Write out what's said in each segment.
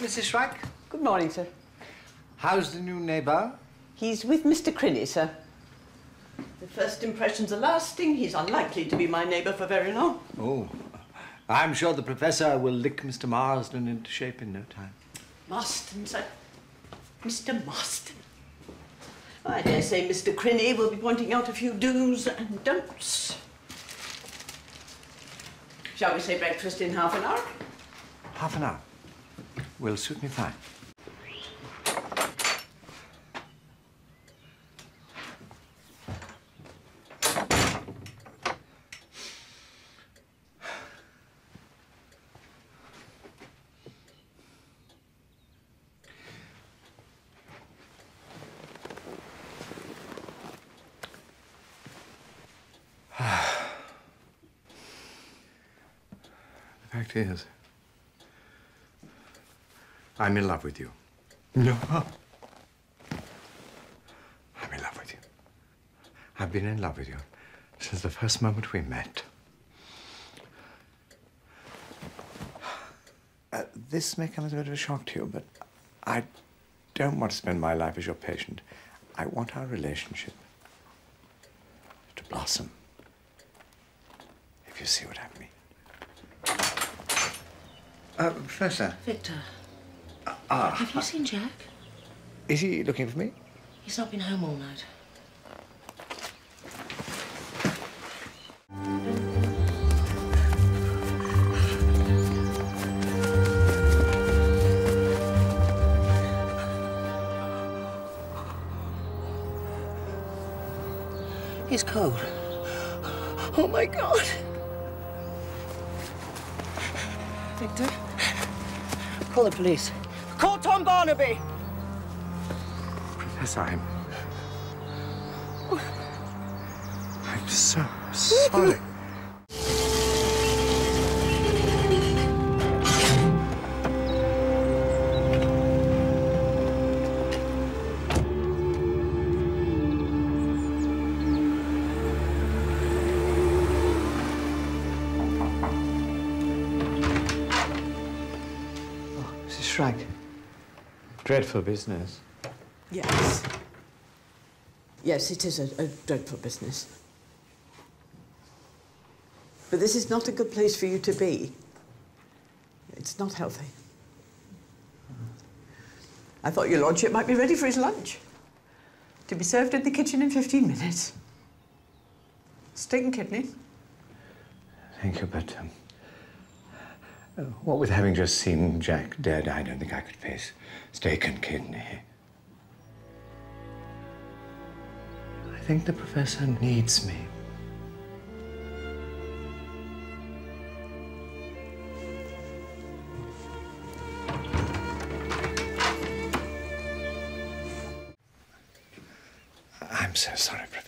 Mrs. Shrike. Good morning, sir. How's the new neighbour? He's with Mr. Crinny, sir. The first impressions are lasting. He's unlikely to be my neighbour for very long. Oh, I'm sure the Professor will lick Mr. Marsden into shape in no time. Marsden, sir. Mr. Marsden. I dare say Mr. Crinny will be pointing out a few do's and don'ts. Shall we say breakfast in half an hour? Half an hour will suit me fine. The fact is, I'm in love with you. No. I'm in love with you. I've been in love with you since the first moment we met. This may come as a bit of a shock to you, but I don't want to spend my life as your patient. I want our relationship to blossom, if you see what I mean. Professor. Victor. Have you seen Jack? Is he looking for me? He's not been home all night. He's cold. Oh, my God. Victor? Call the police. Call Tom Barnaby! Professor, I'm so sorry. Shrike. Dreadful business. Yes. Yes, it is a dreadful business. But this is not a good place for you to be. It's not healthy. I thought your lordship might be ready for his lunch. To be served in the kitchen in 15 minutes. Steak and kidney. Thank you, but what with having just seen Jack dead, I don't think I could face steak and kidney. I think the Professor needs me. I'm so sorry, Professor.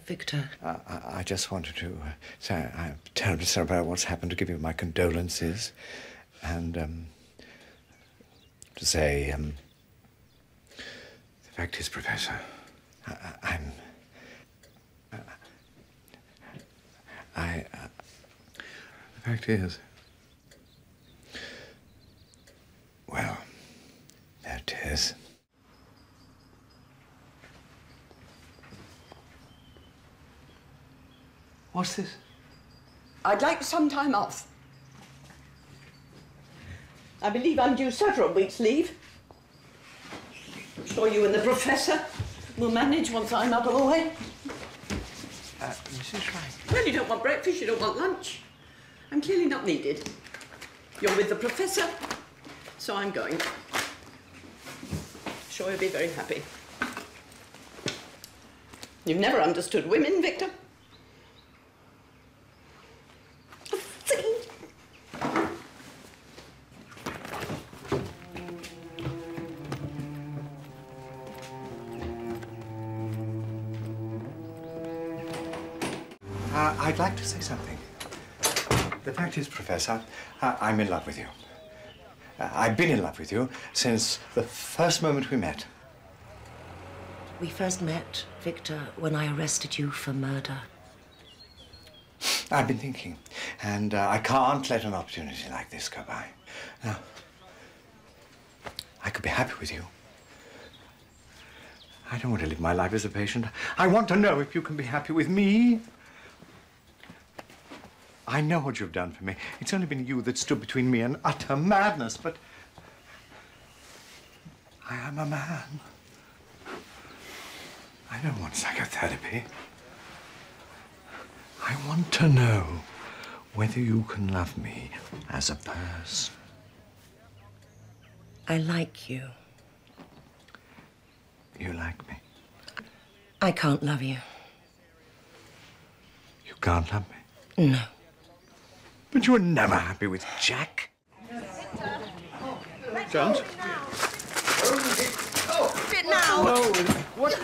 Victor. I just wanted to say I'm terribly sorry about what's happened, to give you my condolences, and to say the fact is, Professor, the fact is, well, there it is. What's this? I'd like some time off. I believe I'm due several weeks' leave. I'm sure you and the Professor will manage once I'm out of the way. Mrs. Shrike. Well, you don't want breakfast, you don't want lunch. I'm clearly not needed. You're with the Professor, so I'm going. Sure you'll be very happy. You've never understood women, Victor. I'd like to say something. The fact is, Professor, I'm in love with you. I've been in love with you since the first moment we met. We first met, Victor, when I arrested you for murder. I've been thinking, and I can't let an opportunity like this go by. Now, I could be happy with you. I don't want to live my life as a patient. I want to know if you can be happy with me. I know what you've done for me. It's only been you that stood between me and utter madness, but I am a man. I don't want psychotherapy. I want to know whether you can love me as a person. I like you. You like me? I can't love you. You can't love me? No. But you were never happy with Jack. Jones? Bit now. No. What?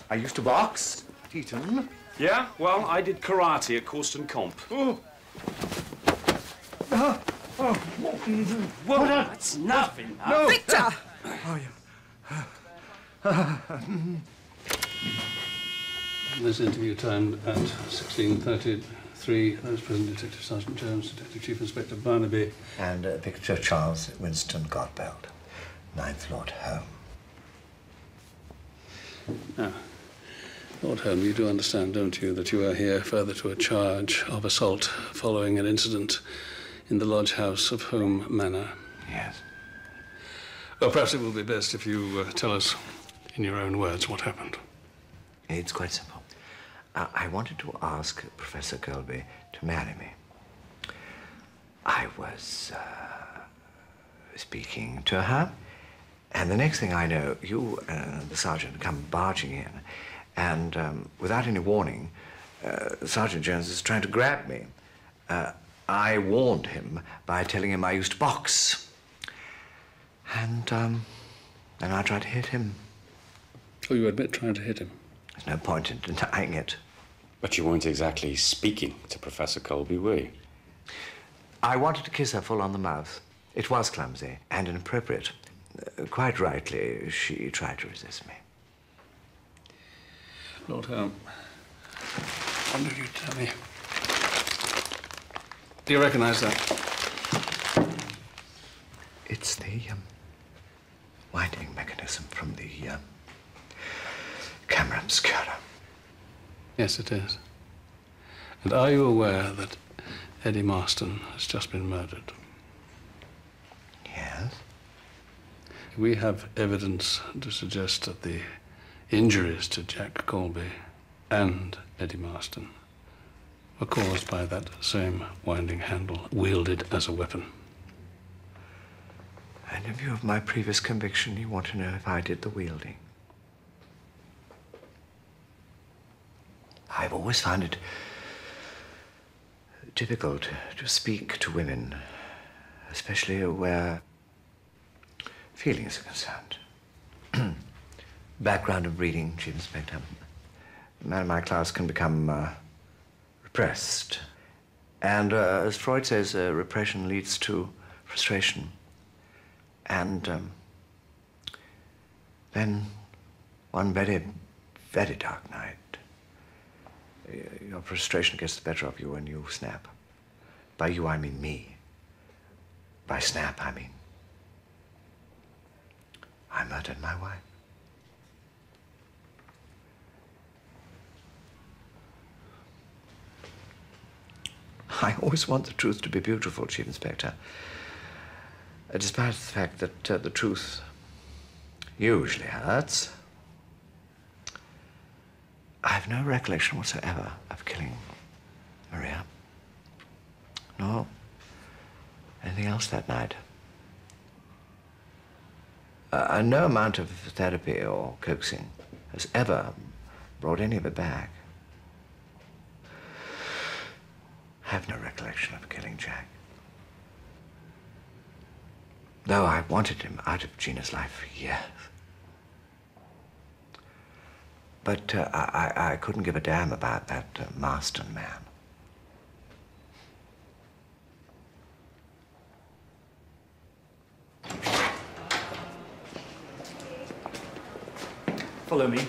I used to box, Eton. Yeah? Well, I did karate at Corston Comp. Oh. Well, that's nothing. No. Victor! Oh, This interview timed at 16:33. Those present, Detective Sergeant Jones, Detective Chief Inspector Barnaby. And Victor Charles Winston Godbelt, 9th Lord Holm. Now, Lord Holm, you do understand, don't you, that you are here further to a charge of assault following an incident in the lodge house of Holm Manor? Yes. Well, perhaps it will be best if you tell us in your own words what happened. It's quite simple. I wanted to ask Professor Colby to marry me. I was speaking to her, and the next thing I know, you and the sergeant come barging in, and without any warning, Sergeant Jones is trying to grab me. I warned him by telling him I used to box, and then I tried to hit him. Oh, you admit trying to hit him? There's no point in denying it. But you weren't exactly speaking to Professor Colby, were you? I wanted to kiss her full on the mouth. It was clumsy and inappropriate. Quite rightly, she tried to resist me. Lord Holm, I wonder if you'd tell me. Do you recognize that? It's the winding mechanism from the camera obscura. Yes, it is. And are you aware that Eddie Marston has just been murdered? Yes? We have evidence to suggest that the injuries to Jack Colby and Eddie Marston were caused by that same winding handle wielded as a weapon. And in view of my previous conviction, you want to know if I did the wielding. I've always found it difficult to speak to women, especially where feelings are concerned. Background of breeding, Chief Inspector. A man in my class can become repressed. And as Freud says, repression leads to frustration. And then one very, very dark night, your frustration gets the better of you and you snap. By you, I mean me. By snap, I mean I murdered my wife. I always want the truth to be beautiful, Chief Inspector. Despite the fact that the truth usually hurts. I have no recollection whatsoever of killing Maria. Nor anything else that night. No amount of therapy or coaxing has ever brought any of it back. I have no recollection of killing Jack. Though I wanted him out of Gina's life for years. But I couldn't give a damn about that Marston man. Follow me.